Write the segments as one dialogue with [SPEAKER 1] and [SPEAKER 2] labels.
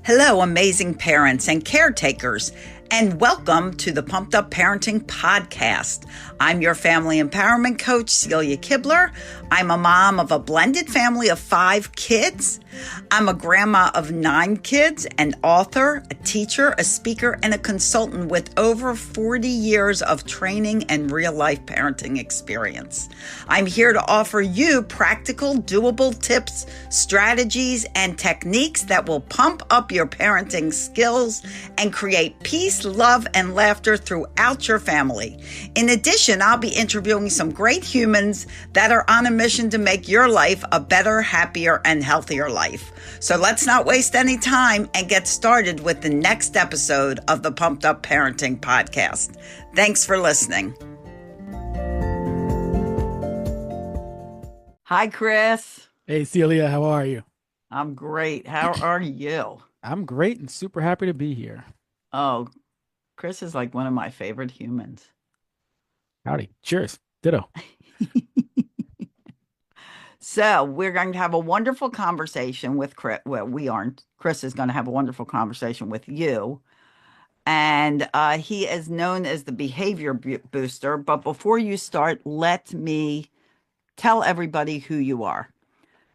[SPEAKER 1] Hello, amazing parents and caretakers, and welcome to the Pumped Up Parenting Podcast. I'm your family empowerment coach, Celia Kibler. I'm a mom of a blended family of 5 kids. I'm a grandma of 9 kids, an author, a teacher, a speaker, and a consultant with over 40 years of training and real-life parenting experience. I'm here to offer you practical, doable tips, strategies, and techniques that will pump up your parenting skills and create peace, love, and laughter throughout your family. In addition, I'll be interviewing some great humans that are on a mission to make your life a better, happier, and healthier life. So let's not waste any time and get started with the next episode of the Pumped Up Parenting Podcast. Thanks for listening. Hi, Chris.
[SPEAKER 2] Hey, Celia, how are you?
[SPEAKER 1] I'm great. How are you?
[SPEAKER 2] I'm great and super happy to be here.
[SPEAKER 1] Oh, Chris is like one of my favorite humans.
[SPEAKER 2] Howdy. Cheers. Ditto.
[SPEAKER 1] So we're going to have a wonderful conversation with Chris. Well, we aren't. Chris is going to have a wonderful conversation with you. And he is known as the behavior booster. But before you start, let me tell everybody who you are.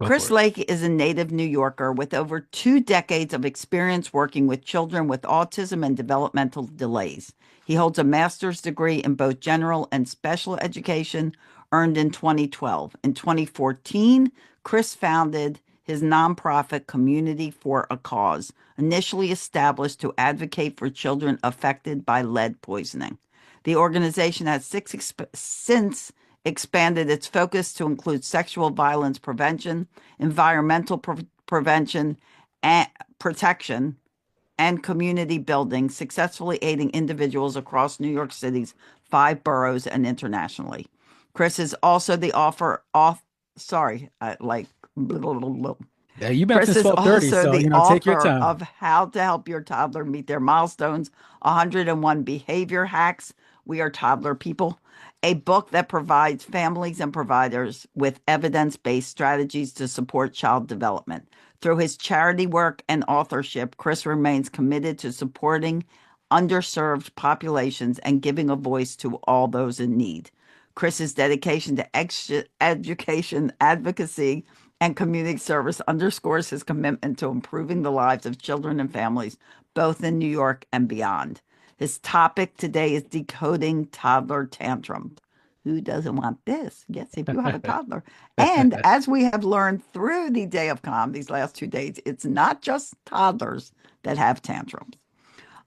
[SPEAKER 1] Chris L.A.K.E is a native New Yorker with over 2 decades of experience working with children with autism and developmental delays. He holds a master's degree in both general and special education, earned in 2012. In 2014, Chris founded his nonprofit Community for a Cause, initially established to advocate for children affected by lead poisoning. The organization has since expanded its focus to include sexual violence prevention, environmental prevention and protection, and community building, successfully aiding individuals across New York City's 5 boroughs and internationally. Chris is also the author of
[SPEAKER 2] Yeah, you've been since 12:30, so take your time.
[SPEAKER 1] Of How to Help Your Toddler Meet Their Milestones, 101 Behavior Hacks. We Are Toddler People, a book that provides families and providers with evidence-based strategies to support child development. Through his charity work and authorship, Chris remains committed to supporting underserved populations and giving a voice to all those in need. Chris's dedication to education, advocacy, and community service underscores his commitment to improving the lives of children and families, both in New York and beyond. His topic today is decoding toddler tantrums. Who doesn't want this? Yes, if you have a toddler. And as we have learned through the Day of Calm, these last 2 days, it's not just toddlers that have tantrums.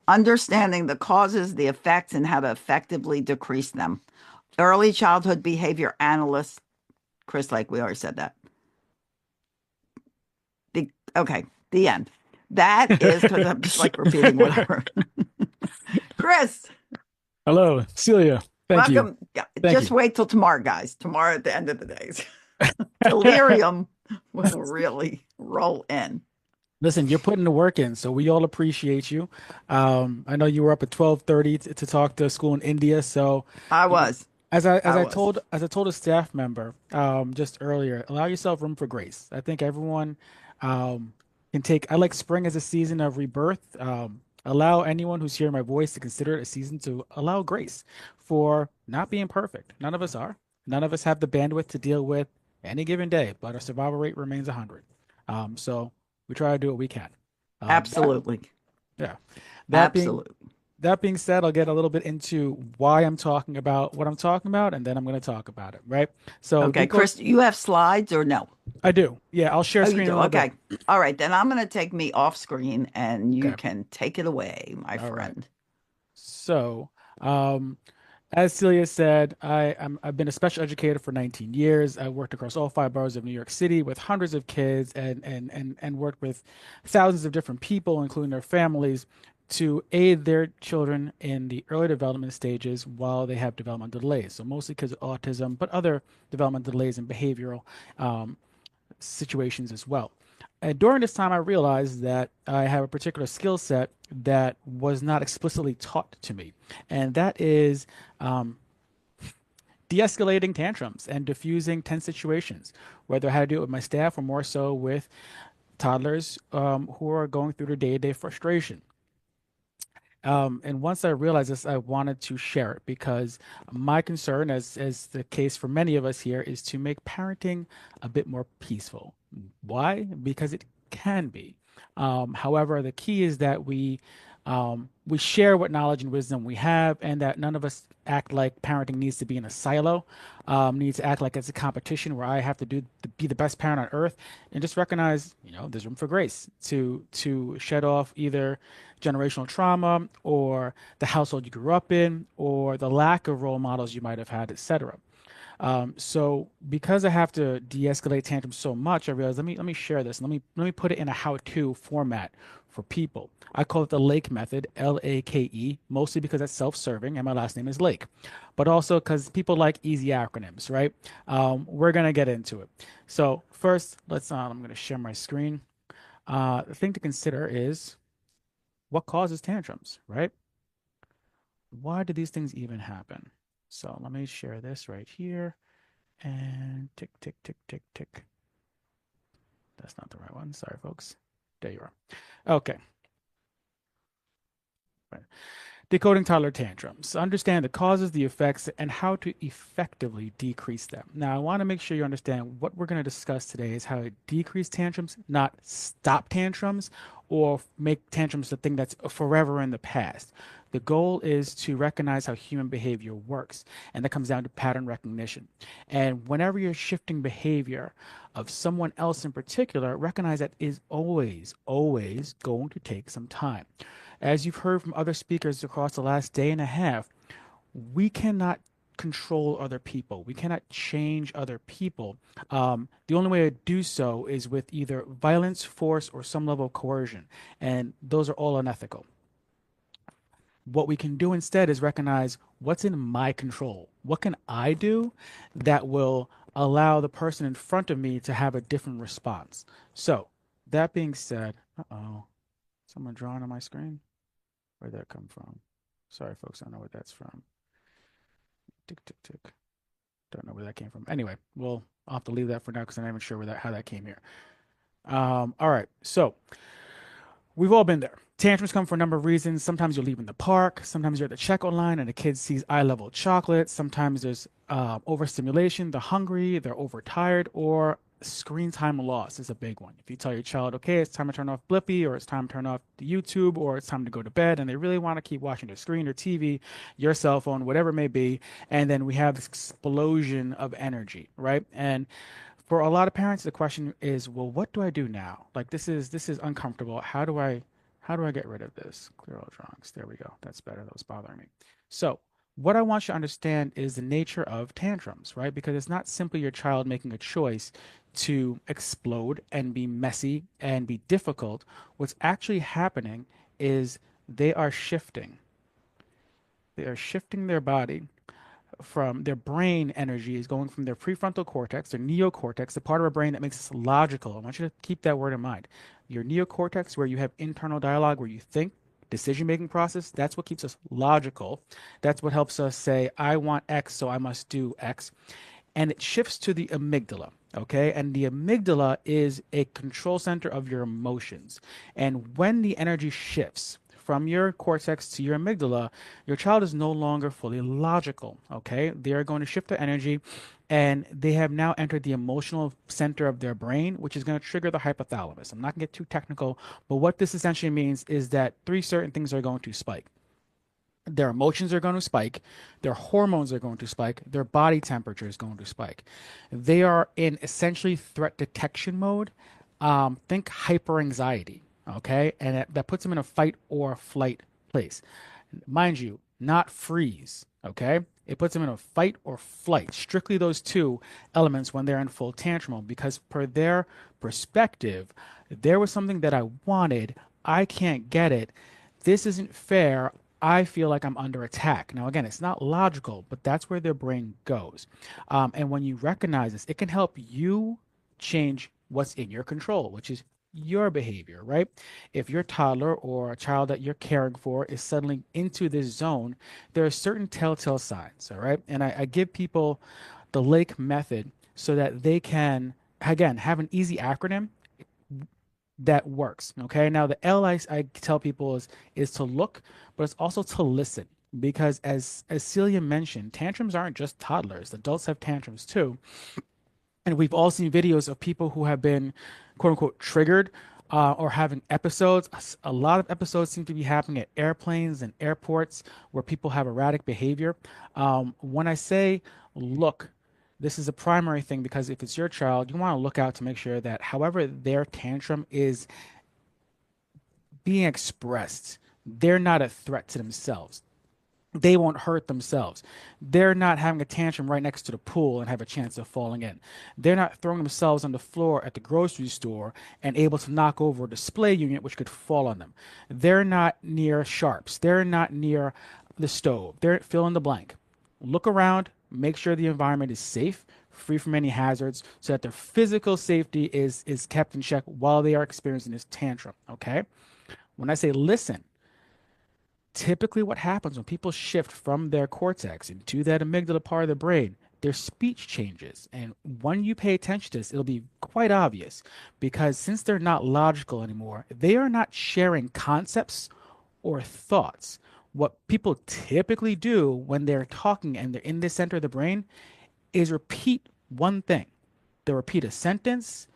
[SPEAKER 1] Understanding the causes, the effects, and how to effectively decrease them. Early childhood behavior analyst, Chris L.A.K.E, we already said that. The end. That is because I'm just like repeating whatever. Chris.
[SPEAKER 2] Hello, Celia. Thank
[SPEAKER 1] welcome.
[SPEAKER 2] you.
[SPEAKER 1] Just wait till tomorrow, guys. Tomorrow at the end of the days. Delirium will really roll in.
[SPEAKER 2] Listen, you're putting the work in, so we all appreciate you. I know you were up at 12:30 to talk to school in India, so
[SPEAKER 1] I was.
[SPEAKER 2] As I told a staff member just earlier, allow yourself room for grace. I think everyone can take. I like spring as a season of rebirth. Allow anyone who's hearing my voice to consider it a season to allow grace for not being perfect. None of us are. None of us have the bandwidth to deal with any given day, but our survival rate remains 100. So we try to do what we can.
[SPEAKER 1] Absolutely.
[SPEAKER 2] Absolutely. That being said, I'll get a little bit into why I'm talking about what I'm talking about, and then I'm going to talk about it, right? So,
[SPEAKER 1] okay, Chris, you have slides or no?
[SPEAKER 2] I do. Yeah, I'll share screen.
[SPEAKER 1] Okay. All right, then I'm going to take me off screen, and you can take it away, my friend.
[SPEAKER 2] Right. So, as Celia said, I've been a special educator for 19 years. I worked across all 5 boroughs of New York City with hundreds of kids and worked with thousands of different people, including their families, to aid their children in the early development stages while they have developmental delays. So mostly because of autism, but other developmental delays and behavioral situations as well. And during this time, I realized that I have a particular skill set that was not explicitly taught to me, and that is de-escalating tantrums and diffusing tense situations, whether I had to do it with my staff or more so with toddlers who are going through their day-to-day frustration. And once I realized this, I wanted to share it because my concern, as the case for many of us here, is to make parenting a bit more peaceful. Why? Because it can be. However, the key is that we share what knowledge and wisdom we have, and that none of us act like parenting needs to be in a silo, needs to act like it's a competition where I have to be the best parent on earth, and just recognize, there's room for grace to shed off either generational trauma or the household you grew up in or the lack of role models you might have had, etc. So because I have to de-escalate tantrums so much, I realized let me share this. Let me put it in a how-to format for people. I call it the L.A.K.E method, L-A.K.E, mostly because it's self-serving and my last name is Lake, but also because people like easy acronyms, right? We're gonna get into it. So first, I'm gonna share my screen. The thing to consider is what causes tantrums, right? Why do these things even happen? So let me share this right here. And tick, tick, tick, tick, tick. That's not the right one. Sorry, folks. There you are. Okay. Right. Decoding toddler tantrums. Understand the causes, the effects, and how to effectively decrease them. Now, I want to make sure you understand what we're going to discuss today is how to decrease tantrums, not stop tantrums or make tantrums a thing that's forever in the past. The goal is to recognize how human behavior works, and that comes down to pattern recognition. And whenever you're shifting behavior of someone else in particular, recognize that is always, always going to take some time. As you've heard from other speakers across the last day and a half, we cannot control other people. We cannot change other people. The only way to do so is with either violence, force, or some level of coercion. And those are all unethical. What we can do instead is recognize what's in my control. What can I do that will allow the person in front of me to have a different response? So, that being said, uh-oh, someone drawing on my screen? Where'd that come from? Sorry, folks, I don't know where that's from. Tick, tick, tick. Don't know where that came from. Anyway, I'll have to leave that for now because I'm not even sure how that came here. All right, so we've all been there. Tantrums come for a number of reasons. Sometimes you're leaving the park. Sometimes you're at the checkout line and the kid sees eye level chocolate. Sometimes there's overstimulation. They're hungry, they're overtired, or screen time loss is a big one. If you tell your child, okay, it's time to turn off Blippy, or it's time to turn off the YouTube, or it's time to go to bed, and they really want to keep watching their screen or TV, your cell phone, whatever it may be, and then we have this explosion of energy, right? And for a lot of parents, the question is, well, what do I do now? Like this is uncomfortable. How do I get rid of this? Clear all drawings. There we go. That's better. That was bothering me. So what I want you to understand is the nature of tantrums, right? Because it's not simply your child making a choice to explode and be messy and be difficult. What's actually happening is they are shifting. They are shifting their body from their brain energy is going from their prefrontal cortex, their neocortex, the part of our brain that makes us logical. I want you to keep that word in mind. Your neocortex, where you have internal dialogue, where you think, decision making process, that's what keeps us logical. That's what helps us say, I want X, so I must do X. And it shifts to the amygdala. Okay. And the amygdala is a control center of your emotions. And when the energy shifts from your cortex to your amygdala, your child is no longer fully logical. Okay. They are going to shift their energy and they have now entered the emotional center of their brain, which is going to trigger the hypothalamus. I'm not going to get too technical, but what this essentially means is that three certain things are going to spike. Their emotions are going to spike, their hormones are going to spike, their body temperature is going to spike. They are in essentially threat detection mode. Think hyper anxiety, okay? And that puts them in a fight or flight place. Mind you, not freeze, okay? It puts them in a fight or flight, strictly those two elements when they're in full tantrum mode, because per their perspective, there was something that I wanted, I can't get it, this isn't fair. I feel like I'm under attack. Now, again, it's not logical, but that's where their brain goes. And when you recognize this, it can help you change what's in your control, which is your behavior, right? If your toddler or a child that you're caring for is suddenly into this zone, there are certain telltale signs, all right? And I give people the L.A.K.E method so that they can, again, have an easy acronym. that works. Okay. Now the L I tell people is to look, but it's also to listen. Because as Celia mentioned, tantrums aren't just toddlers. Adults have tantrums too. And we've all seen videos of people who have been quote unquote triggered or having episodes. A lot of episodes seem to be happening at airplanes and airports where people have erratic behavior. When I say look, this is a primary thing because if it's your child, you want to look out to make sure that however their tantrum is being expressed, they're not a threat to themselves. They won't hurt themselves. They're not having a tantrum right next to the pool and have a chance of falling in. They're not throwing themselves on the floor at the grocery store and able to knock over a display unit which could fall on them. They're not near sharps. They're not near the stove. They're fill in the blank. Look around, make sure the environment is safe, free from any hazards, so that their physical safety is kept in check while they are experiencing this tantrum. Okay? When I say listen, typically what happens when people shift from their cortex into that amygdala part of the brain, their speech changes. And when you pay attention to this, it'll be quite obvious because since they're not logical anymore, they are not sharing concepts or thoughts. What people typically do when they're talking and they're in the center of the brain is repeat one thing. They'll repeat a sentence,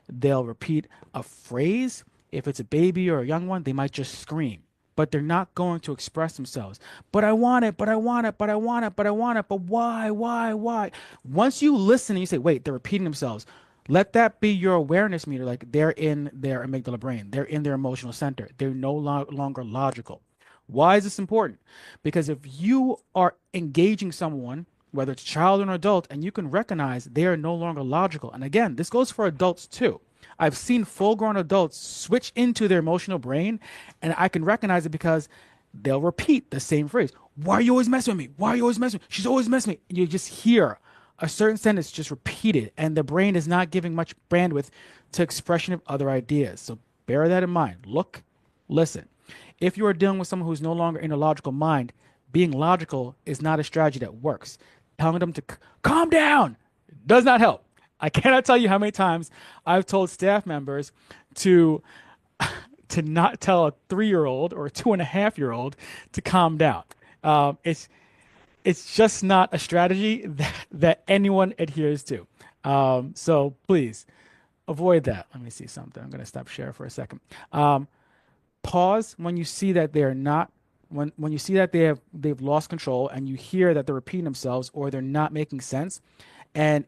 [SPEAKER 2] they'll repeat a phrase. If it's a baby or a young one, they might just scream, but they're not going to express themselves. But I want it, but I want it, but I want it, but I want it, but why? Once you listen and you say, wait, they're repeating themselves, let that be your awareness meter. Like they're in their amygdala brain, they're in their emotional center, they're no longer logical. Why is this important? Because if you are engaging someone, whether it's a child or an adult, and you can recognize they are no longer logical, and again, this goes for adults too. I've seen full grown adults switch into their emotional brain, and I can recognize it because they'll repeat the same phrase. Why are you always messing with me? Why are you always messing with me? She's always messing with me. You just hear a certain sentence just repeated, and the brain is not giving much bandwidth to expression of other ideas. So bear that in mind. Look, listen. If you are dealing with someone who's no longer in a logical mind, being logical is not a strategy that works. Telling them to calm down does not help. I cannot tell you how many times I've told staff members to to not tell a 3 year old or a 2.5 year old to calm down. It's just not a strategy that anyone adheres to. So please avoid that. Let me see something. I'm going to stop share for a second. Pause when you see that they're not when you see that they've lost control and you hear that they're repeating themselves or they're not making sense, and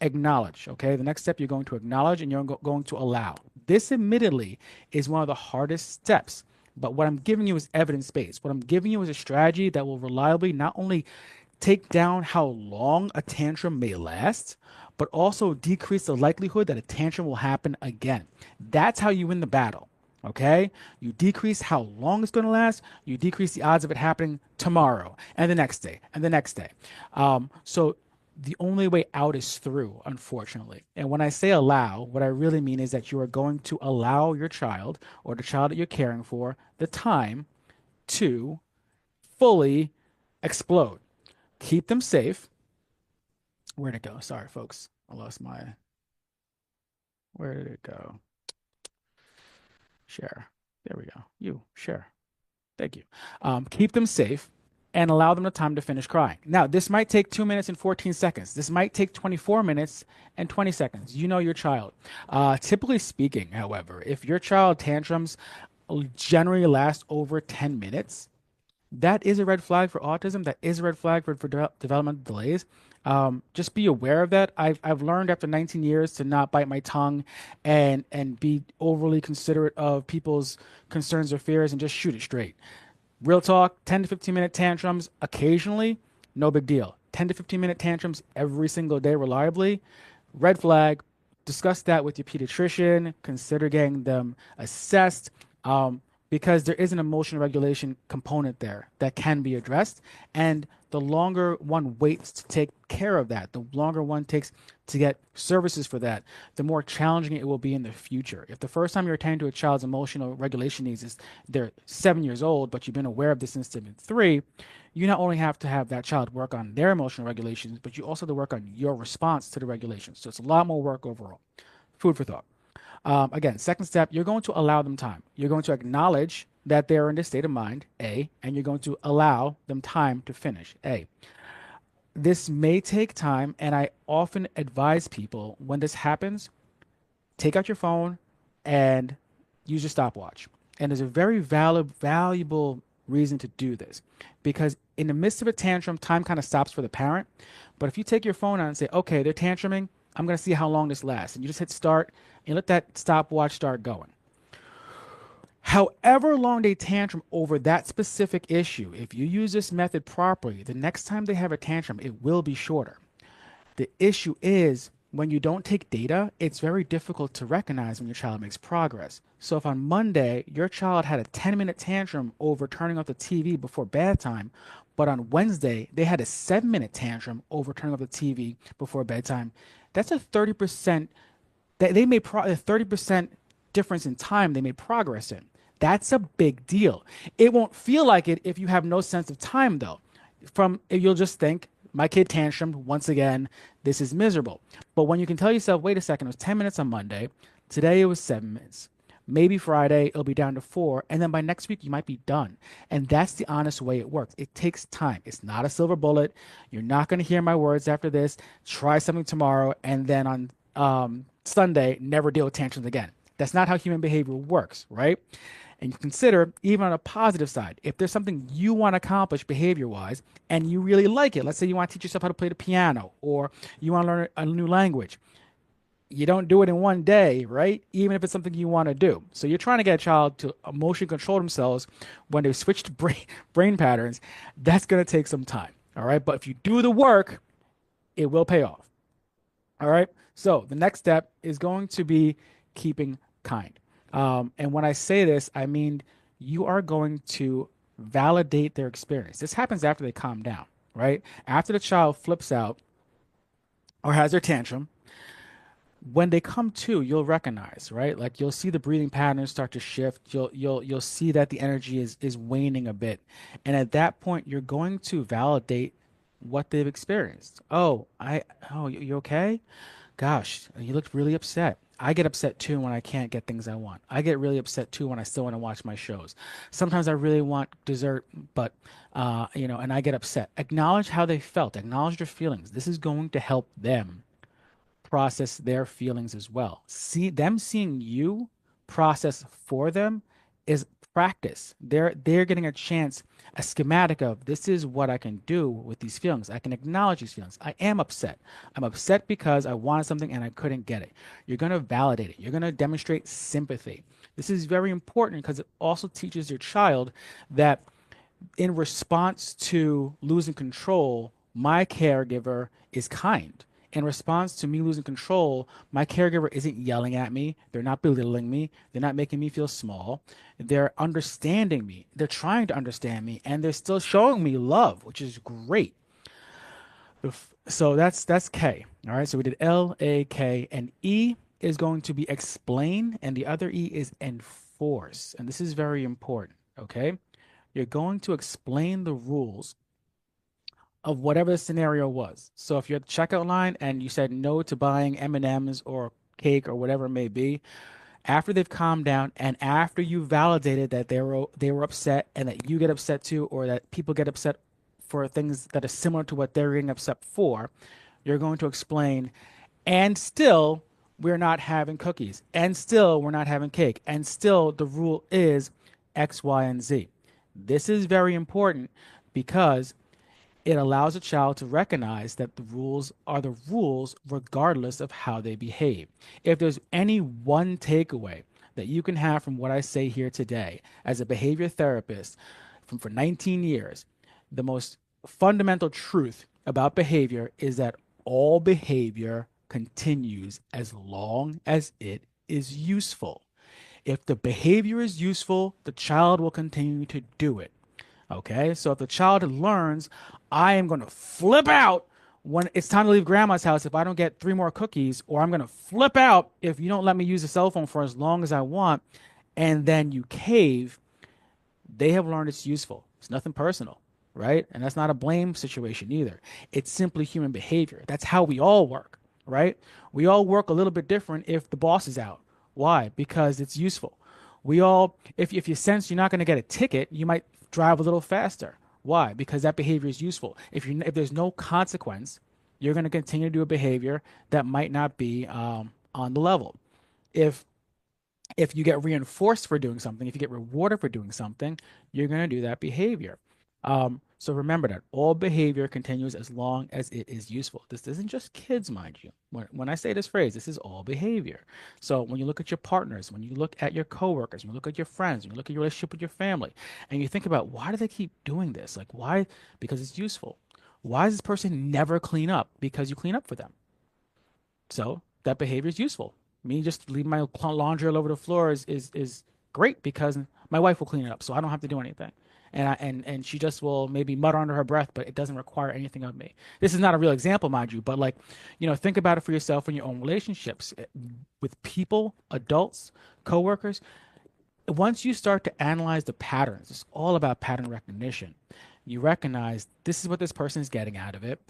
[SPEAKER 2] acknowledge. Okay, the next step you're going to acknowledge and you're going to allow. This admittedly is one of the hardest steps, but what I'm giving you is evidence based. What I'm giving you is a strategy that will reliably not only take down how long a tantrum may last, but also decrease the likelihood that a tantrum will happen again. That's how you win the battle. Okay? You decrease how long it's going to last, you decrease the odds of it happening tomorrow and the next day and the next day. So the only way out is through, unfortunately. And when I say allow, what I really mean is that you are going to allow your child or the child that you're caring for the time to fully explode. Keep them safe. Where'd it go? Sorry, folks. I lost my. Where did it go? Share. There we go. You share. Thank you. Keep them safe and allow them the time to finish crying. Now, this might take 2 minutes and 14 seconds. This might take 24 minutes and 20 seconds. You know your child. Typically speaking, however, if your child tantrums generally last over 10 minutes, that is a red flag for autism. That is a red flag for developmental delays. Just be aware of that. I've learned after 19 years to not bite my tongue and be overly considerate of people's concerns or fears and just shoot it straight. Real talk, 10 to 15 minute tantrums occasionally, no big deal. 10 to 15 minute tantrums every single day reliably, red flag. Discuss that with your pediatrician. Consider getting them assessed. Because there is an emotional regulation component there that can be addressed. And the longer one waits to take care of that, the longer one takes to get services for that, the more challenging it will be in the future. If the first time you're attending to a child's emotional regulation needs is they're 7 years old, but you've been aware of this since they've been 3, you not only have to have that child work on their emotional regulations, but you also have to work on your response to the regulations. So it's a lot more work overall. Food for thought. Again, second step, you're going to allow them time. You're going to acknowledge that they're in this state of mind, A, and you're going to allow them time to finish, A. This may take time, and I often advise people when this happens, take out your phone and use your stopwatch. And there's a very valuable reason to do this because in the midst of a tantrum, time kind of stops for the parent. But if you take your phone out and say, okay, they're tantruming, I'm going to see how long this lasts. And you just hit start and let that stopwatch start going. However long they tantrum over that specific issue, if you use this method properly, the next time they have a tantrum, it will be shorter. The issue is when you don't take data, it's very difficult to recognize when your child makes progress. So if on Monday your child had a 10-minute tantrum over turning off the TV before bedtime, but on Wednesday they had a 7-minute tantrum over turning off the TV before bedtime, that's a 30% they made a 30% difference in time they made progress in. That's a big deal. It won't feel like it if you have no sense of time though. You'll just think my kid tantrumed once again. This is miserable. But when you can tell yourself, wait a second, it was 10 minutes on Monday. Today it was 7 minutes. Maybe Friday it'll be down to 4. And then by next week you might be done. And that's the honest way it works. It takes time. It's not a silver bullet. You're not going to hear my words after this. Try something tomorrow. And then on Sunday, never deal with tantrums again. That's not how human behavior works, right? And you consider, even on a positive side, if there's something you want to accomplish behavior wise and you really like it, let's say you want to teach yourself how to play the piano or you want to learn a new language, you don't do it in one day, right? Even if it's something you want to do. So you're trying to get a child to emotionally control themselves when they switch to brain patterns. That's going to take some time, all right? But if you do the work, it will pay off, all right? So the next step is going to be keeping kind. And when I say this, I mean you are going to validate their experience. This happens after they calm down, right? After the child flips out or has their tantrum, when they come to, you'll recognize, right? Like you'll see the breathing patterns start to shift. You'll see that the energy is waning a bit. And at that point, you're going to validate what they've experienced. You okay? Gosh, you looked really upset. I get upset too when I can't get things I want. I get really upset too when I still want to watch my shows. Sometimes I really want dessert, but and I get upset. Acknowledge how they felt. Acknowledge their feelings. This is going to help them process their feelings as well. Seeing you process for them is practice. They're getting a chance, a schematic of this is what I can do with these feelings. I can acknowledge these feelings. I am upset. I'm upset because I wanted something and I couldn't get it. You're going to validate it. You're going to demonstrate sympathy. This is very important because it also teaches your child that in response to losing control, my caregiver is kind. In response to me losing control, my caregiver isn't yelling at me. They're not belittling me. They're not making me feel small. They're understanding me. They're trying to understand me, and they're still showing me love, which is great. So that's K. All right. So we did L, A, K, and E is going to be explain, and the other E is enforce. And this is very important. Okay. You're going to explain the rules of whatever the scenario was. So if you're at the checkout line and you said no to buying M&Ms or cake or whatever it may be, after they've calmed down and after you validated that they were upset and that you get upset too, or that people get upset for things that are similar to what they're getting upset for, you're going to explain, and still we're not having cookies, and still we're not having cake, and still the rule is X, Y, and Z. This is very important because it allows a child to recognize that the rules are the rules regardless of how they behave. If there's any one takeaway that you can have from what I say here today as a behavior therapist for 19 years, the most fundamental truth about behavior is that all behavior continues as long as it is useful. If the behavior is useful, the child will continue to do it. Okay, so if the child learns, I am going to flip out when it's time to leave grandma's house if I don't get 3 more cookies, or I'm going to flip out if you don't let me use the cell phone for as long as I want, and then you cave, they have learned it's useful. It's nothing personal, right? And that's not a blame situation either. It's simply human behavior. That's how we all work, right? We all work a little bit different if the boss is out, Why? Because it's useful. We all, if you sense you're not going to get a ticket, you might drive a little faster. Why? Because that behavior is useful. If there's no consequence, you're going to continue to do a behavior that might not be on the level. If if you get reinforced for doing something, if you get rewarded for doing something, you're going to do that behavior. So remember that all behavior continues as long as it is useful. This isn't just kids, mind you. When I say this phrase, this is all behavior. So when you look at your partners, when you look at your coworkers, when you look at your friends, when you look at your relationship with your family, and you think about why do they keep doing this? Like why? Because it's useful. Why does this person never clean up? Because you clean up for them. So that behavior is useful. Me just leaving my laundry all over the floor is great because my wife will clean it up, so I don't have to do anything. And she just will maybe mutter under her breath, but it doesn't require anything of me. This is not a real example, mind you, but like, think about it for yourself in your own relationships with people, adults, coworkers. Once you start to analyze the patterns, it's all about pattern recognition. You recognize this is what this person is getting out of it,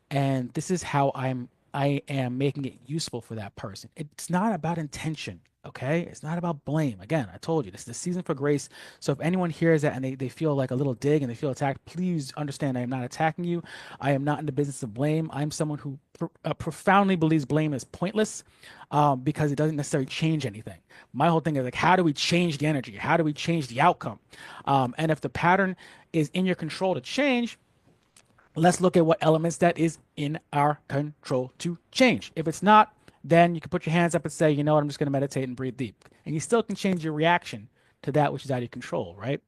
[SPEAKER 2] and this is how I am making it useful for that person. It's not about intention, okay? It's not about blame. Again, I told you this is the season for grace. So if anyone hears that and they feel like a little dig and they feel attacked, please understand I am not attacking you. I am not in the business of blame. I'm someone who profoundly believes blame is pointless because it doesn't necessarily change anything. My whole thing is like, how do we change the energy? How do we change the outcome? And if the pattern is in your control to change, let's look at what elements that is in our control to change. If it's not, then you can put your hands up and say, you know what, I'm just going to meditate and breathe deep. And you still can change your reaction to that which is out of your control, right?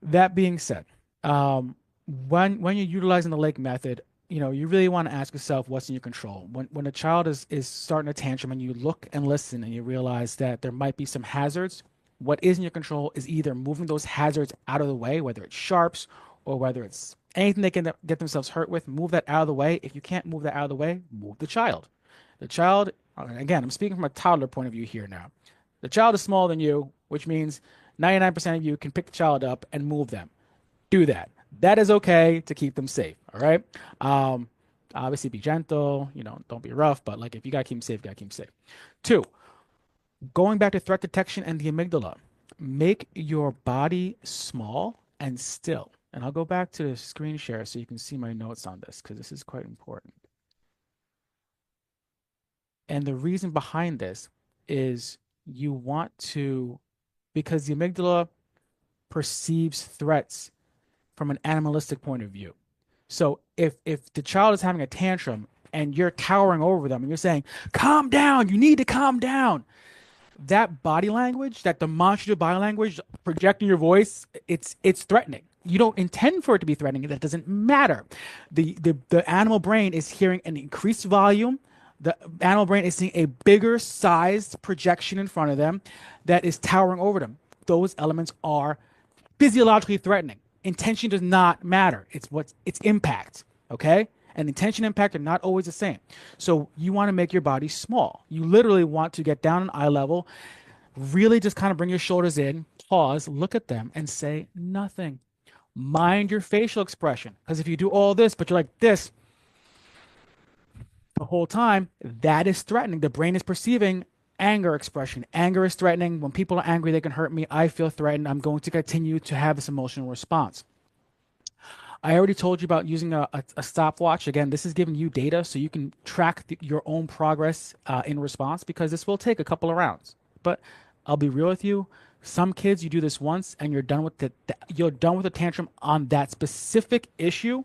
[SPEAKER 2] That being said, um, when you're utilizing the Lake method, you really want to ask yourself what's in your control. When a child is starting a tantrum and you look and listen and you realize that there might be some hazards, what is in your control is either moving those hazards out of the way, whether it's sharps or whether it's anything they can get themselves hurt with, move that out of the way. If you can't move that out of the way, move the child. The child, again, I'm speaking from a toddler point of view here now. The child is smaller than you, which means 99% of you can pick the child up and move them. Do that. That is okay to keep them safe. All right. Um, Obviously, be gentle. Don't be rough. But like, if you gotta keep them safe, you gotta keep them safe. Two, going back to threat detection and the amygdala, make your body small and still. And I'll go back to the screen share so you can see my notes on this because this is quite important. And the reason behind this is you want to, because the amygdala perceives threats from an animalistic point of view. So if the child is having a tantrum and you're cowering over them and you're saying, calm down, you need to calm down, that body language, that demonstrative body language, projecting your voice, it's threatening. You don't intend for it to be threatening. That doesn't matter. The animal brain is hearing an increased volume. The animal brain is seeing a bigger sized projection in front of them that is towering over them. Those elements are physiologically threatening. Intention does not matter. It's impact. Okay? And intention and impact are not always the same. So you want to make your body small. You literally want to get down an eye level, really just kind of bring your shoulders in, pause, look at them, and say nothing. Mind your facial expression. Because if you do all this, but you're like this the whole time, that is threatening. The brain is perceiving anger expression. Anger is threatening. When people are angry, they can hurt me. I feel threatened. I'm going to continue to have this emotional response. I already told you about using a stopwatch. Again, this is giving you data so you can track your own progress in response because this will take a couple of rounds. But I'll be real with you. Some kids, you do this once and you're done with the tantrum on that specific issue.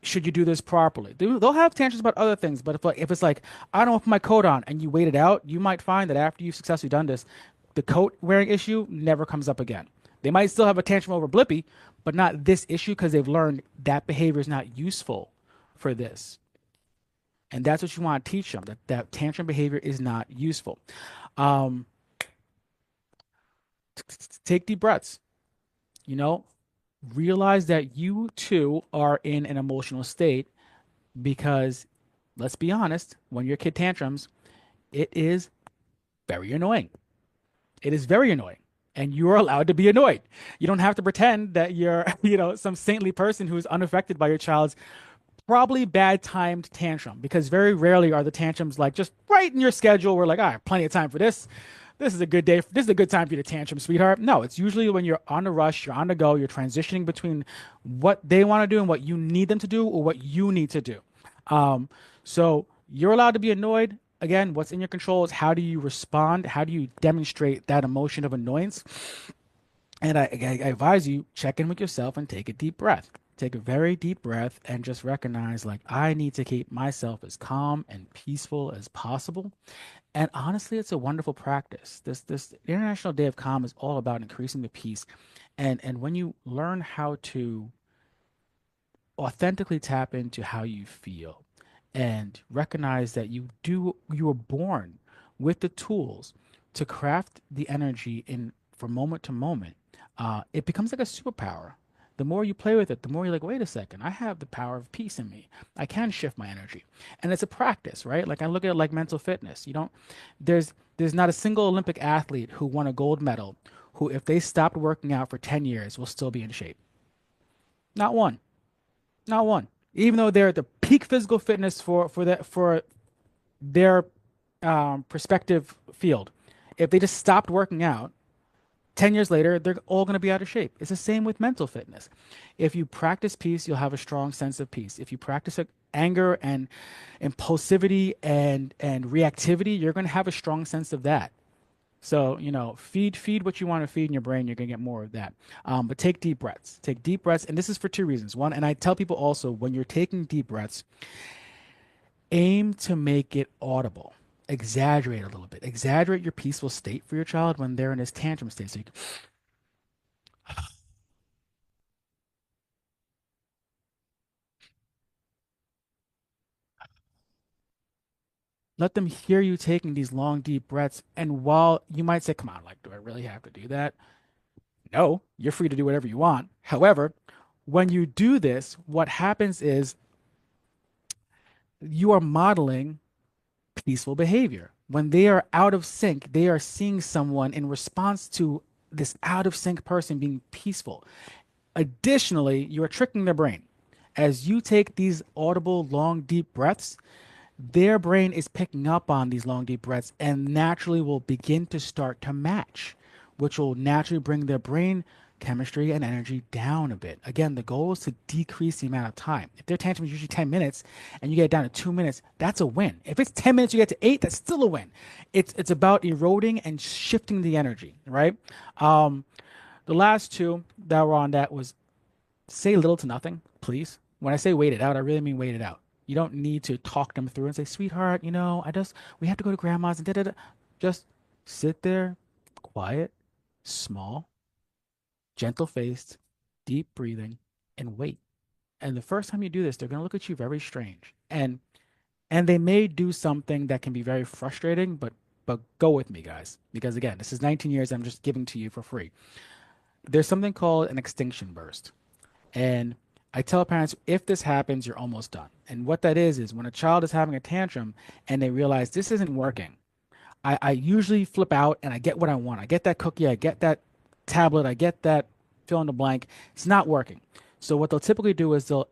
[SPEAKER 2] Should you do this properly? They'll have tantrums about other things, but if it's like, I don't want to put my coat on and you wait it out, you might find that after you've successfully done this, the coat wearing issue never comes up again. They might still have a tantrum over Blippy, but not this issue because they've learned that behavior is not useful for this. And that's what you want to teach them, that tantrum behavior is not useful. Um, Take deep breaths. Realize that you too are in an emotional state because, let's be honest, when your kid tantrums, it is very annoying. It is very annoying. And you are allowed to be annoyed. You don't have to pretend that you're, some saintly person who is unaffected by your child's probably bad timed tantrum because very rarely are the tantrums like just right in your schedule. We're like, I have plenty of time for this. This is a good day. This is a good time for you to tantrum, sweetheart. No, it's usually when you're on the rush, you're on the go, you're transitioning between what they want to do and what you need them to do or what you need to do. Um, so you're allowed to be annoyed. Again, what's in your control is how do you respond? How do you demonstrate that emotion of annoyance? And I advise you check in with yourself and take a deep breath. Take a very deep breath and just recognize, like, I need to keep myself as calm and peaceful as possible. And honestly, it's a wonderful practice. This International Day of Calm is all about increasing the peace. And when you learn how to authentically tap into how you feel and recognize that you were born with the tools to craft the energy in from moment to moment, it becomes like a superpower. The more you play with it, the more you're like, wait a second, I have the power of peace in me. I can shift my energy. And it's a practice, right? Like I look at it like mental fitness. You don't there's not a single Olympic athlete who won a gold medal who, if they stopped working out for 10 years, will still be in shape. Not one. Not one. Even though they're at the peak physical fitness for their perspective field, if they just stopped working out, 10 years later, they're all going to be out of shape. It's the same with mental fitness. If you practice peace, you'll have a strong sense of peace. If you practice anger and impulsivity and reactivity, you're going to have a strong sense of that. So, feed what you want to feed in your brain. You're going to get more of that. But take deep breaths. Take deep breaths. And this is for two reasons. One, and I tell people also when you're taking deep breaths, aim to make it audible. Exaggerate a little bit. Exaggerate your peaceful state for your child when they're in this tantrum state. So you can let them hear you taking these long, deep breaths. And while you might say, come on, like, do I really have to do that? No, you're free to do whatever you want. However, when you do this, what happens is you are modeling peaceful behavior. When they are out of sync, they are seeing someone in response to this out of sync person being peaceful. Additionally, you are tricking their brain. As you take these audible, long, deep breaths, their brain is picking up on these long, deep breaths and naturally will begin to start to match, which will naturally bring their brain chemistry and energy down a bit. Again, the goal is to decrease the amount of time. If their tantrum is usually 10 minutes and you get it down to 2 minutes, that's a win. If it's 10 minutes, you get to 8, that's still a win. It's about eroding and shifting the energy, right? The last two that were on that was say little to nothing, please. When I say wait it out, I really mean wait it out. You don't need to talk them through and say, sweetheart, we have to go to grandma's and da da da. Just sit there, quiet, small, gentle faced, deep breathing, and wait. And the first time you do this, they're going to look at you very strange. And they may do something that can be very frustrating, but go with me, guys, because again, this is 19 years I'm just giving to you for free. There's something called an extinction burst. And I tell parents, if this happens, you're almost done. And what that is when a child is having a tantrum and they realize this isn't working, I usually flip out and I get what I want. I get that cookie, I get that tablet, I get that fill in the blank. It's not working. So what they'll typically do is they'll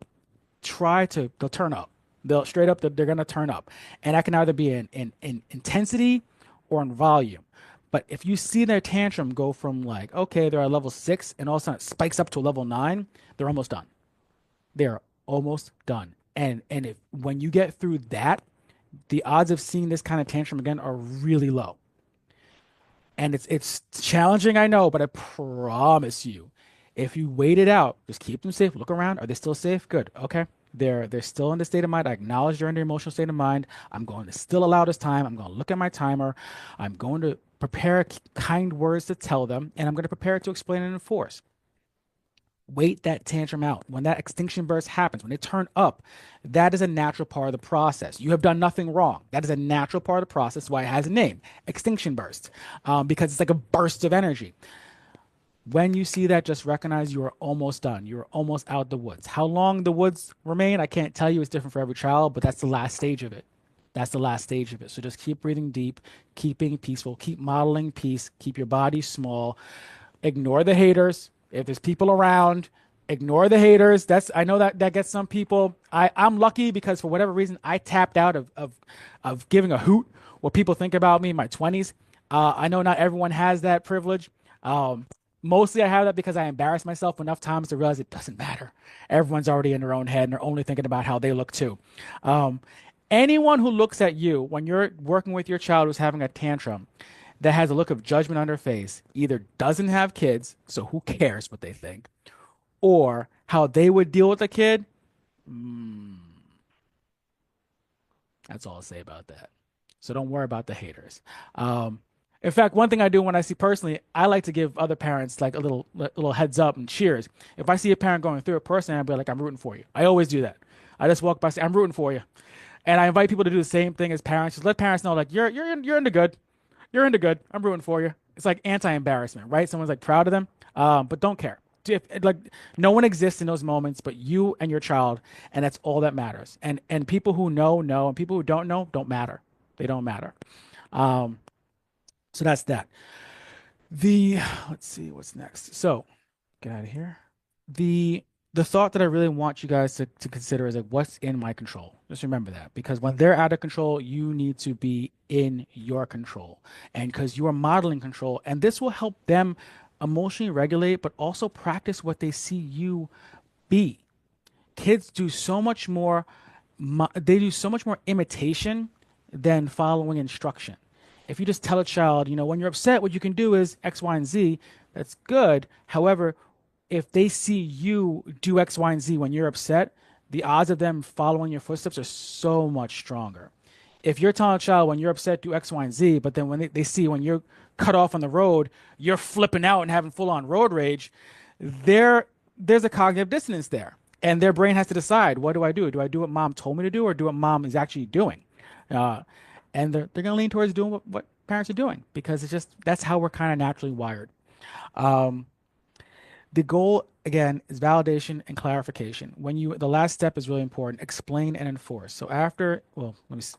[SPEAKER 2] turn up. They'll straight up, they're going to turn up. And that can either be in intensity or in volume. But if you see their tantrum go from like, okay, they're at level 6 and all of a sudden it spikes up to a level 9, they're almost done. They're almost done. And if when you get through that, the odds of seeing this kind of tantrum again are really low. And it's challenging, I know, but I promise you, if you wait it out, just keep them safe. Look around. Are they still safe? Good. Okay. They're still in the state of mind. I acknowledge they're in the emotional state of mind. I'm going to still allow this time. I'm going to look at my timer. I'm going to prepare kind words to tell them, and I'm going to prepare to explain and enforce. Wait that tantrum out. When that extinction burst happens, when they turn up, that is a natural part of the process. You have done nothing wrong. That is a natural part of the process. Why it has a name, extinction burst, because it's like a burst of energy. When you see that, just recognize you are almost done. You are almost out the woods. How long the woods remain, I can't tell you. It's different for every child, but that's the last stage of it. That's the last stage of it. So just keep breathing deep, keep being peaceful, keep modeling peace, keep your body small, ignore the haters. If there's people around, Ignore the haters. I know that gets some people. I'm lucky because for whatever reason I tapped out of giving a hoot what people think about me in my 20s. I know not everyone has that privilege. Um, Mostly I have that because I embarrass myself enough times to realize it doesn't matter. Everyone's already in their own head and they're only thinking about how they look too. Um, Anyone who looks at you when you're working with your child who's having a tantrum that has a look of judgment on their face either doesn't have kids, so who cares what they think, or how they would deal with a kid. mm, that's all I'll say about that. So don't worry about the haters. Um, in fact, one thing I do when I see personally, I like to give other parents like a little heads up and cheers. If I see a parent going through it personally, I'll be like, I'm rooting for you. I always do that. I just walk by, say, I'm rooting for you, and I invite people to do the same thing as parents. Just let parents know, like, you're in the good. You're in the good. I'm rooting for you. It's like anti-embarrassment, right? Someone's like proud of them, but don't care. Like no one exists in those moments but you and your child, and that's all that matters. And people who know, and people who don't know don't matter. They don't matter. Um, so that's that. The Let's see what's next. So get out of here. The the thought that I really want you guys to consider is like what's in my control. Just remember that because when they're out of control, you need to be in your control. And because you are modeling control, and this will help them emotionally regulate, but also practice what they see you be. Kids do so much more, they do so much more imitation than following instruction. If you just tell a child, when you're upset, what you can do is X, Y, and Z, that's good. However, if they see you do X, Y, and Z when you're upset, the odds of them following your footsteps are so much stronger. If you're telling a child when you're upset, do X, Y, and Z, but then when they see when you're cut off on the road, you're flipping out and having full on road rage, there's a cognitive dissonance there. And their brain has to decide, what do I do? Do I do what mom told me to do or do what mom is actually doing? Uh, and they're going to lean towards doing what parents are doing because it's just that's how we're kind of naturally wired. Um, the goal again is validation and clarification. The last step is really important. Explain and enforce. So after, well, let's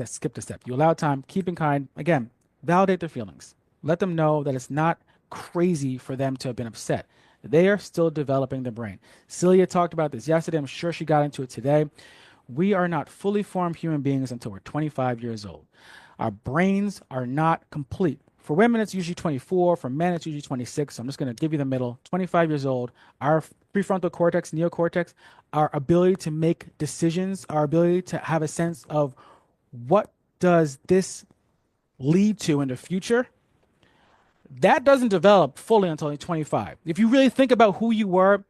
[SPEAKER 2] skip the step. You allow time, keep in kind. Again, validate their feelings. Let them know that it's not crazy for them to have been upset. They are still developing the brain. Celia talked about this yesterday. I'm sure she got into it today. We are not fully formed human beings until we're 25 years old. Our brains are not complete. For women, it's usually 24. For men, it's usually 26. So I'm just going to give you the middle. 25 years old. Our prefrontal cortex, neocortex, our ability to make decisions, our ability to have a sense of what does this lead to in the future, that doesn't develop fully until you're 25. If you really think about who you were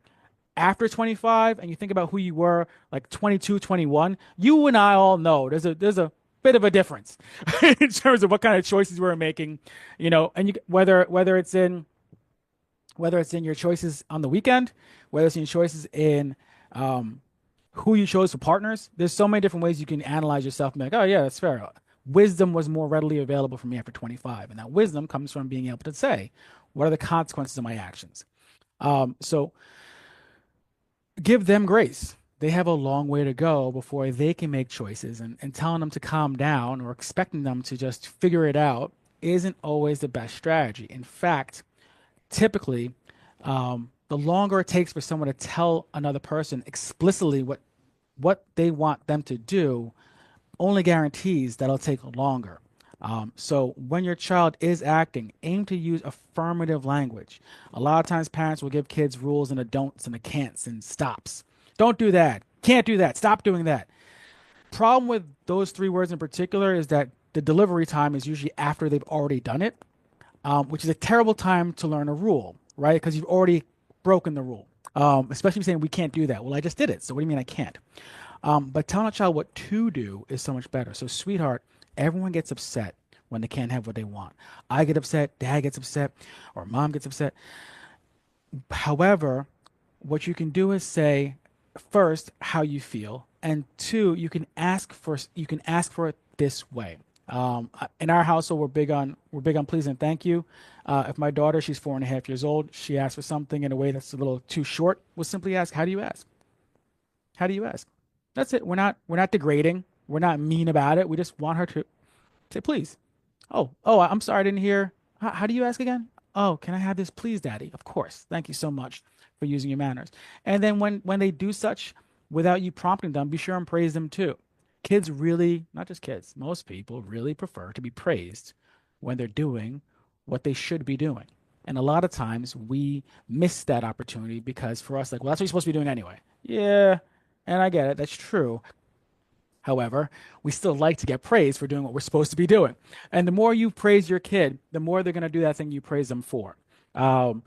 [SPEAKER 2] after 25 and you think about who you were like 22, 21, you and I all know there's a bit of a difference in terms of what kind of choices we're making, and whether it's in your choices on the weekend, whether it's in your choices in who you chose for partners. There's so many different ways you can analyze yourself and be like, oh yeah, that's fair. Wisdom was more readily available for me after 25, and that wisdom comes from being able to say, what are the consequences of my actions? So give them grace. They have a long way to go before they can make choices, and telling them to calm down or expecting them to just figure it out isn't always the best strategy. In fact, typically, the longer it takes for someone to tell another person explicitly what they want them to do, only guarantees that it'll take longer. So when your child is acting, aim to use affirmative language. A lot of times parents will give kids rules and a don'ts and a can'ts and stops. Don't do that. Can't do that. Stop doing that. Problem with those three words in particular is that the delivery time is usually after they've already done it, which is a terrible time to learn a rule, right? Because you've already broken the rule. Especially saying we can't do that. Well, I just did it. So what do you mean I can't? But telling a child what to do is so much better. So, sweetheart, everyone gets upset when they can't have what they want. I get upset, dad gets upset, or mom gets upset. However, what you can do is say first how you feel, and two, you can ask for it this way. In our household, we're big on please and thank you. If my daughter, she's 4.5 years old, she asks for something in a way that's a little too short, we'll simply ask, how do you ask? How do you ask? That's it. We're not degrading. We're not mean about it. We just want her to say please. Oh, I'm sorry, I didn't hear. How do you ask again? Oh, can I have this, please, Daddy? Of course. Thank you so much for using your manners. And then when they do such without you prompting them, be sure and praise them too. Kids really, not just kids, most people really prefer to be praised when they're doing what they should be doing. And a lot of times we miss that opportunity because for us, like, well, that's what you're supposed to be doing anyway. Yeah, and I get it. That's true. However, we still like to get praised for doing what we're supposed to be doing. And the more you praise your kid, the more they're going to do that thing you praise them for. Um,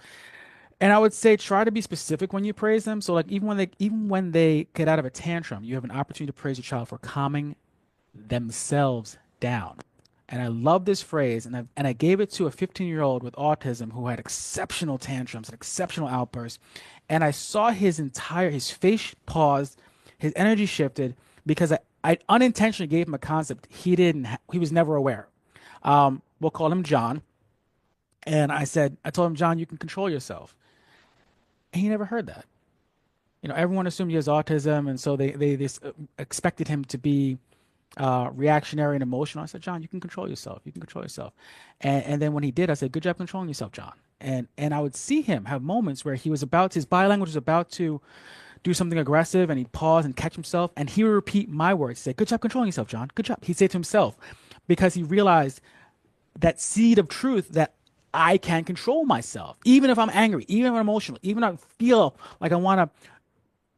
[SPEAKER 2] and I would say try to be specific when you praise them. So like even when they get out of a tantrum, you have an opportunity to praise your child for calming themselves down. And I love this phrase, and I gave it to a 15-year-old with autism who had exceptional tantrums and exceptional outbursts. And I saw his face paused, his energy shifted because I unintentionally gave him a concept he was never aware. We'll call him John. And I told him, John, you can control yourself. And he never heard that. Everyone assumed he has autism, and so they expected him to be reactionary and emotional. I said, John, you can control yourself. You can control yourself. And then when he did, I said, good job controlling yourself, John. And I would see him have moments where his body language was about to do something aggressive, and he'd pause and catch himself, and he would repeat my words, say, good job controlling yourself, John. Good job. He'd say to himself, because he realized that seed of truth that I can control myself, even if I'm angry, even if I'm emotional, even if I feel like I want to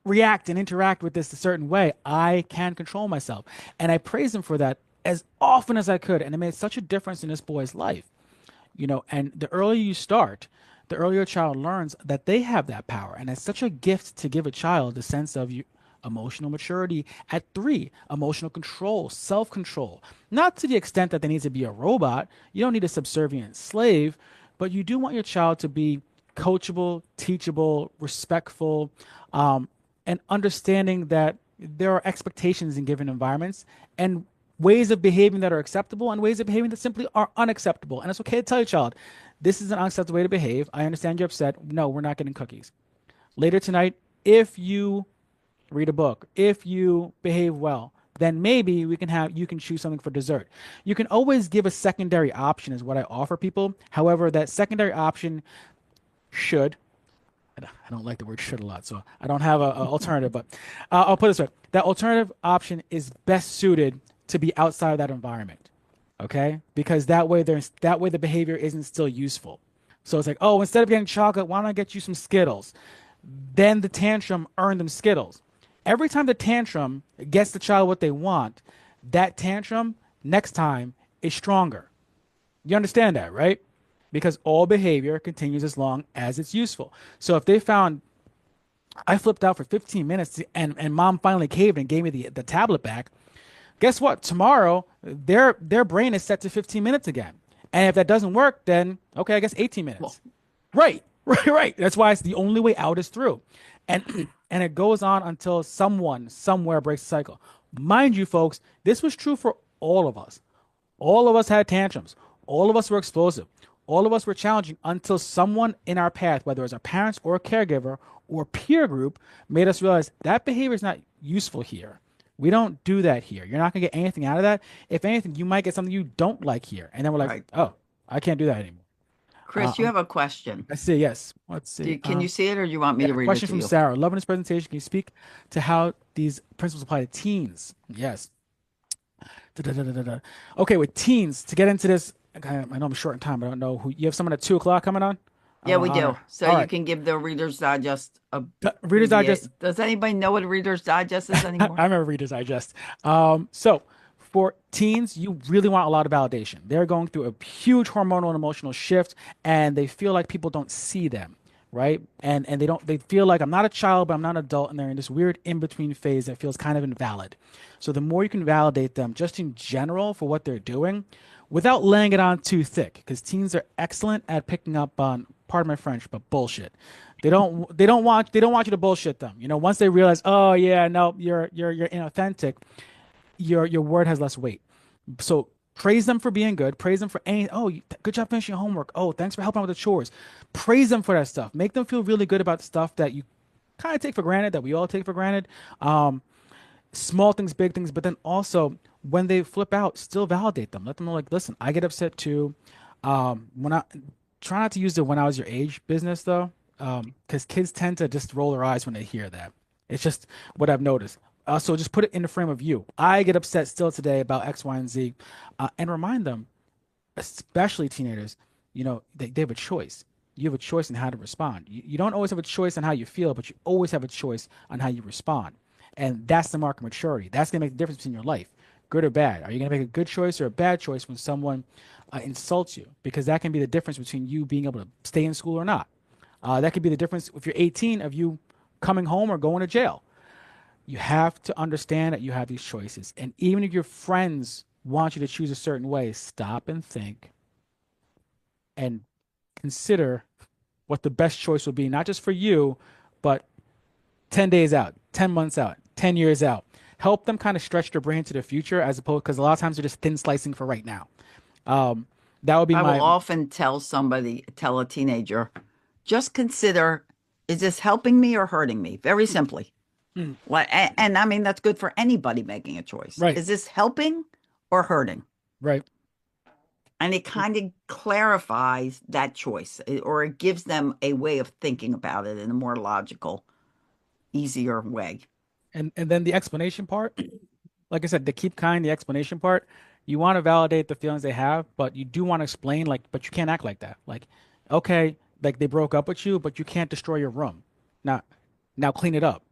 [SPEAKER 2] react and interact with this a certain way, I can control myself. And I praised him for that as often as I could. And it made such a difference in this boy's life. And the earlier you start, the earlier a child learns that they have that power. And it's such a gift to give a child the sense of emotional maturity at 3, emotional control, self-control. Not to the extent that they need to be a robot. You don't need a subservient slave, but you do want your child to be coachable, teachable, respectful, and understanding that there are expectations in given environments and ways of behaving that are acceptable and ways of behaving that simply are unacceptable. And it's okay to tell your child, this is an unacceptable way to behave. I understand you're upset. No, we're not getting cookies. Later tonight, if you read a book, if you behave well, then maybe you can choose something for dessert. You can always give a secondary option is what I offer people. However, that secondary option should, I don't like the word should a lot, so I don't have an alternative, but I'll put it this way. That alternative option is best suited to be outside of that environment. Okay? Because that way the behavior isn't still useful. So it's like, oh, instead of getting chocolate, why don't I get you some Skittles? Then the tantrum earned them Skittles. Every time the tantrum gets the child what they want, that tantrum next time is stronger. You understand that, right? Because all behavior continues as long as it's useful. So if they found I flipped out for 15 minutes and mom finally caved and gave me the tablet back, guess what? Tomorrow their brain is set to 15 minutes again. And if that doesn't work, then okay, I guess 18
[SPEAKER 1] Well,
[SPEAKER 2] minutes. Right, right. That's why it's the only way out is through. And and it goes on until someone somewhere breaks the cycle. Mind you, folks, this was true for all of us. All of us had tantrums. All of us were explosive. All of us were challenging until someone in our path, whether it's our parents or a caregiver or peer group, made us realize that behavior is not useful here. We don't do that here. You're not going to get anything out of that. If anything, you might get something you don't like here. And then we're like,
[SPEAKER 1] right.
[SPEAKER 2] oh, I can't do that anymore.
[SPEAKER 1] Chris, you
[SPEAKER 2] Um,
[SPEAKER 1] have a question.
[SPEAKER 2] I see. Yes. Let's see.
[SPEAKER 1] Can you see it or you want me
[SPEAKER 2] Yeah,
[SPEAKER 1] to
[SPEAKER 2] a
[SPEAKER 1] read it
[SPEAKER 2] question
[SPEAKER 1] to
[SPEAKER 2] from
[SPEAKER 1] you?
[SPEAKER 2] Sarah. Loving this presentation. Can you speak to how these principles apply to teens? Yes. Da-da-da-da-da. Okay, with teens, to get into this, I know I'm short in time, but I don't know who you have someone at 2 o'clock coming on. I
[SPEAKER 1] Yeah,
[SPEAKER 2] want
[SPEAKER 1] we
[SPEAKER 2] to
[SPEAKER 1] do.
[SPEAKER 2] honor.
[SPEAKER 1] So
[SPEAKER 2] All
[SPEAKER 1] you
[SPEAKER 2] right.
[SPEAKER 1] can give the Reader's Digest
[SPEAKER 2] Reader's
[SPEAKER 1] abbreviate.
[SPEAKER 2] Digest.
[SPEAKER 1] Does anybody know what a Reader's Digest is
[SPEAKER 2] I
[SPEAKER 1] anymore?
[SPEAKER 2] remember Reader's Digest. So for teens, you really want a lot of validation. They're going through a huge hormonal and emotional shift, and they feel like people don't see them, right? And they feel like I'm not a child, but I'm not an adult, and they're in this weird in-between phase that feels kind of invalid. So the more you can validate them, just in general for what they're doing, without laying it on too thick, because teens are excellent at picking up on, pardon my French, but bullshit. They don't want you to bullshit them. Once they realize, oh yeah, no, you're inauthentic, your word has less weight. So praise them for being good. Praise them for any. Oh, good job finishing your homework. Oh, thanks for helping out with the chores. Praise them for that stuff. Make them feel really good about the stuff that you kind of take for granted, that we all take for granted. Small things, big things, but then also when they flip out, still validate them. Let them know, like, listen, I get upset too. When try not to use the when I was your age business though, because kids tend to just roll their eyes when they hear that. It's just what I've noticed. So just put it in the frame of you. I get upset still today about X, Y, and Z, and remind them, especially teenagers, they have a choice. You have a choice in how to respond. You don't always have a choice on how you feel, but you always have a choice on how you respond. And that's the mark of maturity. That's going to make the difference in your life, good or bad. Are you going to make a good choice or a bad choice when someone insults you? Because that can be the difference between you being able to stay in school or not. That could be the difference if you're 18 of you coming home or going to jail. You have to understand that you have these choices. And even if your friends want you to choose a certain way, stop and think and consider what the best choice will be, not just for you, but 10 days out, 10 months out, 10 years out. Help them kind of stretch their brain to the future as opposed, because a lot of times they're just thin slicing for right now. Um, that would be
[SPEAKER 1] I will
[SPEAKER 2] my,
[SPEAKER 1] often tell a teenager, just consider, is this helping me or hurting me? Very simply.
[SPEAKER 2] mm,
[SPEAKER 1] And I mean, that's good for anybody making a choice.
[SPEAKER 2] right,
[SPEAKER 1] Is this helping or hurting?
[SPEAKER 2] right.
[SPEAKER 1] And it kind of clarifies that choice, or it gives them a way of thinking about it in a more logical, easier way.
[SPEAKER 2] And then the explanation part, like I said, the keep kind, the explanation part, you want to validate the feelings they have, but you do want to explain, like, but you can't act like that. Like, okay, like they broke up with you, but you can't destroy your room. Now, now clean it up.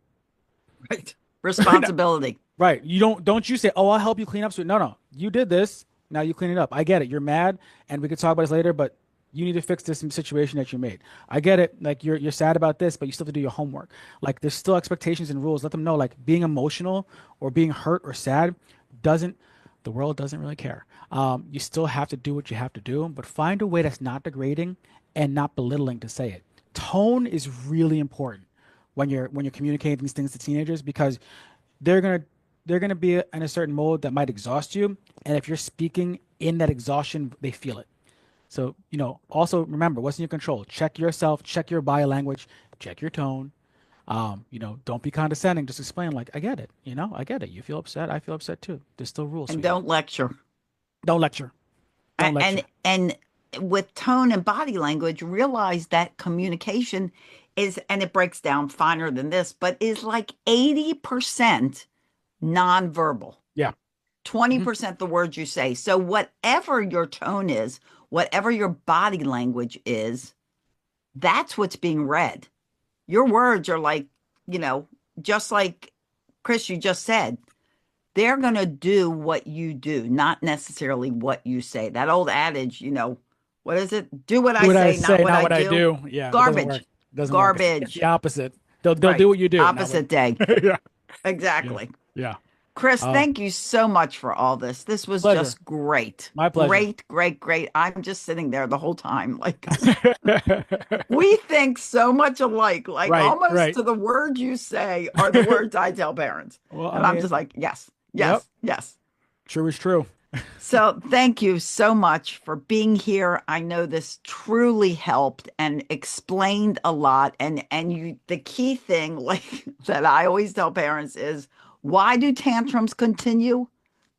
[SPEAKER 1] Right. Responsibility.
[SPEAKER 2] Right. You don't you say, "Oh, I'll help you clean up." So no, no. You did this. Now you clean it up. I get it. You're mad and we could talk about this later, but you need to fix this situation that you made. I get it. Like you're sad about this, but you still have to do your homework. Like there's still expectations and rules. Let them know like being emotional or being hurt or sad doesn't the world doesn't really care. You still have to do what you have to do, but find a way that's not degrading and not belittling to say it. Tone is really important when you're communicating these things to teenagers because they're gonna they're gonna be in a certain mode that might exhaust you, and if you're speaking in that exhaustion, they feel it. So also remember what's in your control. Check yourself, check your body language, check your tone. Don't be condescending. Just explain like I get it. I get it. You feel upset. I feel upset too. There's still rules,
[SPEAKER 1] And
[SPEAKER 2] sweetie.
[SPEAKER 1] don't lecture.
[SPEAKER 2] Don't lecture. Don't
[SPEAKER 1] And
[SPEAKER 2] lecture.
[SPEAKER 1] with tone and body language, realize that communication is, and it breaks down finer than this, but is like 80% nonverbal,
[SPEAKER 2] Yeah. Mhm.
[SPEAKER 1] 20% the words you say. So whatever your tone is, whatever your body language is, that's what's being read. Your words are like, you know, just like Chris, you just said, they're going to do what you do, not necessarily what you say. That old adage, what is it? Do what
[SPEAKER 2] Do
[SPEAKER 1] I
[SPEAKER 2] what I
[SPEAKER 1] say, not
[SPEAKER 2] say,
[SPEAKER 1] what
[SPEAKER 2] not
[SPEAKER 1] I
[SPEAKER 2] what I
[SPEAKER 1] do.
[SPEAKER 2] do. Yeah, it doesn't work.
[SPEAKER 1] Garbage,
[SPEAKER 2] It doesn't work. It's the
[SPEAKER 1] garbage.
[SPEAKER 2] opposite. They'll
[SPEAKER 1] Right.
[SPEAKER 2] do what you do, not what.
[SPEAKER 1] Opposite day.
[SPEAKER 2] Yeah. Yeah.
[SPEAKER 1] Exactly.
[SPEAKER 2] Yeah.
[SPEAKER 1] Chris,
[SPEAKER 2] Uh,
[SPEAKER 1] thank you so much for all this. This was
[SPEAKER 2] Pleasure.
[SPEAKER 1] just great.
[SPEAKER 2] My pleasure.
[SPEAKER 1] Great, great, great. I'm just sitting there the whole time. Like, we think so much alike, like
[SPEAKER 2] Right,
[SPEAKER 1] almost
[SPEAKER 2] right.
[SPEAKER 1] to the words you say are the words I tell parents.
[SPEAKER 2] Well, I
[SPEAKER 1] And I'm just
[SPEAKER 2] mean,
[SPEAKER 1] like, yes,
[SPEAKER 2] yep,
[SPEAKER 1] yes, yes.
[SPEAKER 2] true is true.
[SPEAKER 1] So thank you so much for being here. I know this truly helped and explained a lot. And the key thing, like that I always tell parents is, why do tantrums continue?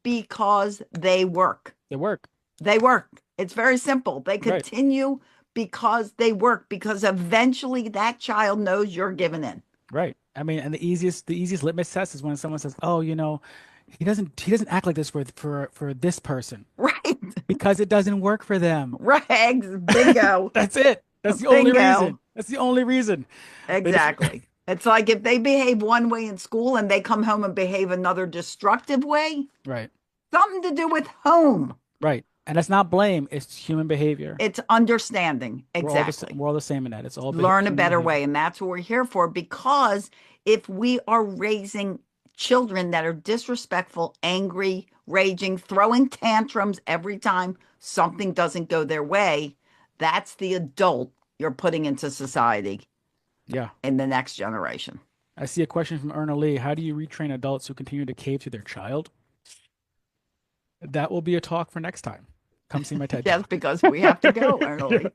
[SPEAKER 1] Because they work.
[SPEAKER 2] They work.
[SPEAKER 1] They work. It's very simple. They
[SPEAKER 2] Right,
[SPEAKER 1] continue because they work, because eventually that child knows you're giving in.
[SPEAKER 2] right. I mean, and the easiest litmus test is when someone says, "Oh, he doesn't act like this for this person
[SPEAKER 1] Right.
[SPEAKER 2] because it doesn't work for them."
[SPEAKER 1] Rags. Bingo.
[SPEAKER 2] That's it. That's the only reason.
[SPEAKER 1] Bingo.
[SPEAKER 2] That's the only reason. They just
[SPEAKER 1] Exactly. It's like if they behave one way in school and they come home and behave another destructive way,
[SPEAKER 2] right,
[SPEAKER 1] something to do with home.
[SPEAKER 2] right. And that's not blame. It's human behavior.
[SPEAKER 1] It's understanding.
[SPEAKER 2] We're all the same.
[SPEAKER 1] Exactly.
[SPEAKER 2] We're all the same in that. It's all
[SPEAKER 1] Learn a
[SPEAKER 2] human
[SPEAKER 1] better
[SPEAKER 2] behavior.
[SPEAKER 1] way. And that's what we're here for. Because if we are raising children that are disrespectful, angry, raging, throwing tantrums every time something doesn't go their way, that's the adult you're putting into society
[SPEAKER 2] Yeah.
[SPEAKER 1] in the next generation.
[SPEAKER 2] I see a question from Erna Lee. How do you retrain adults who continue to cave to their child? That will be a talk for next time. Come see my TED
[SPEAKER 1] Yes,
[SPEAKER 2] talk.
[SPEAKER 1] because we have to go,
[SPEAKER 2] Yeah.
[SPEAKER 1] Ernie.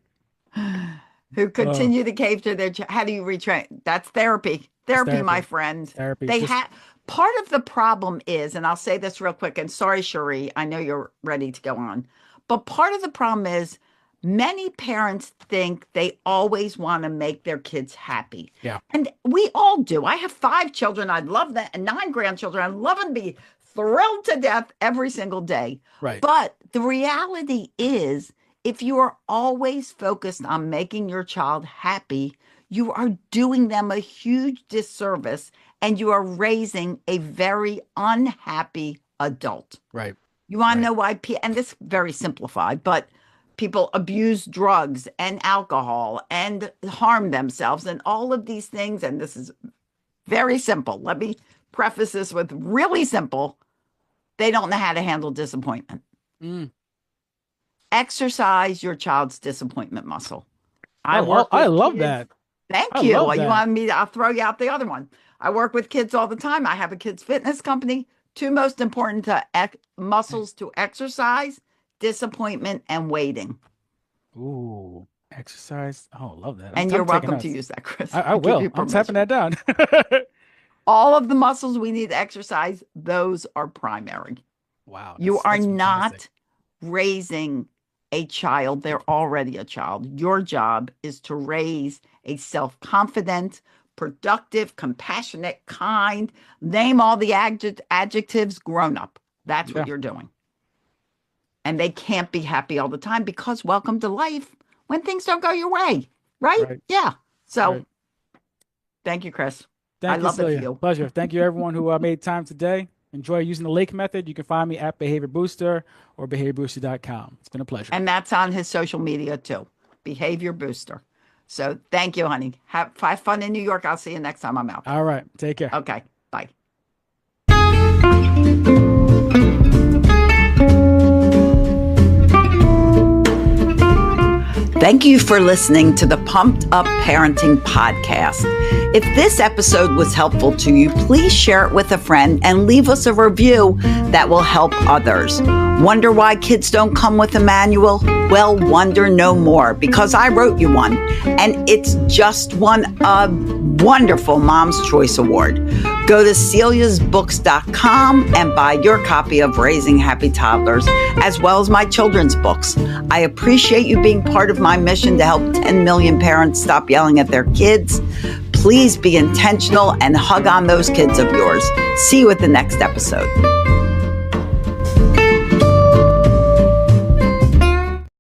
[SPEAKER 1] Who
[SPEAKER 2] Uh,
[SPEAKER 1] continue to cave to their how do you retrain? That's therapy.
[SPEAKER 2] it's
[SPEAKER 1] Therapy, my
[SPEAKER 2] therapy.
[SPEAKER 1] friend.
[SPEAKER 2] It's therapy.
[SPEAKER 1] They
[SPEAKER 2] Just
[SPEAKER 1] have part of the problem is, and I'll say this real quick, and sorry, Cherie, I know you're ready to go on, but part of the problem is Many parents think they always want to make their kids happy.
[SPEAKER 2] Yeah.
[SPEAKER 1] And we all do. I have 5 children. I'd love that. And 9 grandchildren. I'd love them to be thrilled to death every single day.
[SPEAKER 2] Right.
[SPEAKER 1] But the reality is, if you are always focused on making your child happy, you are doing them a huge disservice and you are raising a very unhappy adult.
[SPEAKER 2] Right.
[SPEAKER 1] You want to
[SPEAKER 2] Right.
[SPEAKER 1] know why? And this is very simplified, but people abuse drugs and alcohol and harm themselves and all of these things. And this is very simple. Let me preface this with really simple. They don't know how to handle disappointment.
[SPEAKER 2] Mm.
[SPEAKER 1] Exercise your child's disappointment muscle.
[SPEAKER 2] I love
[SPEAKER 1] kids.
[SPEAKER 2] that.
[SPEAKER 1] Thank
[SPEAKER 2] I
[SPEAKER 1] you.
[SPEAKER 2] love
[SPEAKER 1] You
[SPEAKER 2] that.
[SPEAKER 1] want me to, I'll throw you out the other one. I work with kids all the time. I have a kids fitness company. 2 most important muscles to exercise, disappointment and waiting.
[SPEAKER 2] Ooh, exercise. Oh, love that.
[SPEAKER 1] And
[SPEAKER 2] I'm
[SPEAKER 1] you're
[SPEAKER 2] taking
[SPEAKER 1] welcome to
[SPEAKER 2] notes.
[SPEAKER 1] use that, Chris.
[SPEAKER 2] I
[SPEAKER 1] give
[SPEAKER 2] will.
[SPEAKER 1] you
[SPEAKER 2] I'm tapping
[SPEAKER 1] permission.
[SPEAKER 2] that down.
[SPEAKER 1] All of the muscles we need to exercise, those are primary.
[SPEAKER 2] Wow.
[SPEAKER 1] You are
[SPEAKER 2] that's
[SPEAKER 1] not
[SPEAKER 2] fantastic.
[SPEAKER 1] raising a child. They're already a child. Your job is to raise a self-confident, productive, compassionate, kind, name all the adjectives, grown up. That's
[SPEAKER 2] Yeah.
[SPEAKER 1] what you're doing. And they can't be happy all the time because welcome to life when things don't go your way. Right?
[SPEAKER 2] Right.
[SPEAKER 1] Yeah. So
[SPEAKER 2] Right.
[SPEAKER 1] thank you, Chris. I
[SPEAKER 2] Thank you,
[SPEAKER 1] love it for
[SPEAKER 2] Celia.
[SPEAKER 1] you.
[SPEAKER 2] Pleasure. Thank you, everyone who made time today. Enjoy using the L.A.K.E method. You can find me at Behavior Booster or behaviorbooster.com. It's been a pleasure.
[SPEAKER 1] And that's on his social media too. Behavior Booster. So thank you, honey. Have fun in New York. I'll see you next time I'm out.
[SPEAKER 2] All right. Take care.
[SPEAKER 1] Okay. Bye. Thank you for listening to the Pumped Up Parenting Podcast. If this episode was helpful to you, please share it with a friend and leave us a review that will help others. Wonder why kids don't come with a manual? Well, wonder no more, because I wrote you one, and it's just won a wonderful Mom's Choice Award. Go to celiasbooks.com and buy your copy of Raising Happy Toddlers, as well as my children's books. I appreciate you being part of my mission to help 10 million parents stop yelling at their kids. Please be intentional and hug on those kids of yours. See you at the next episode.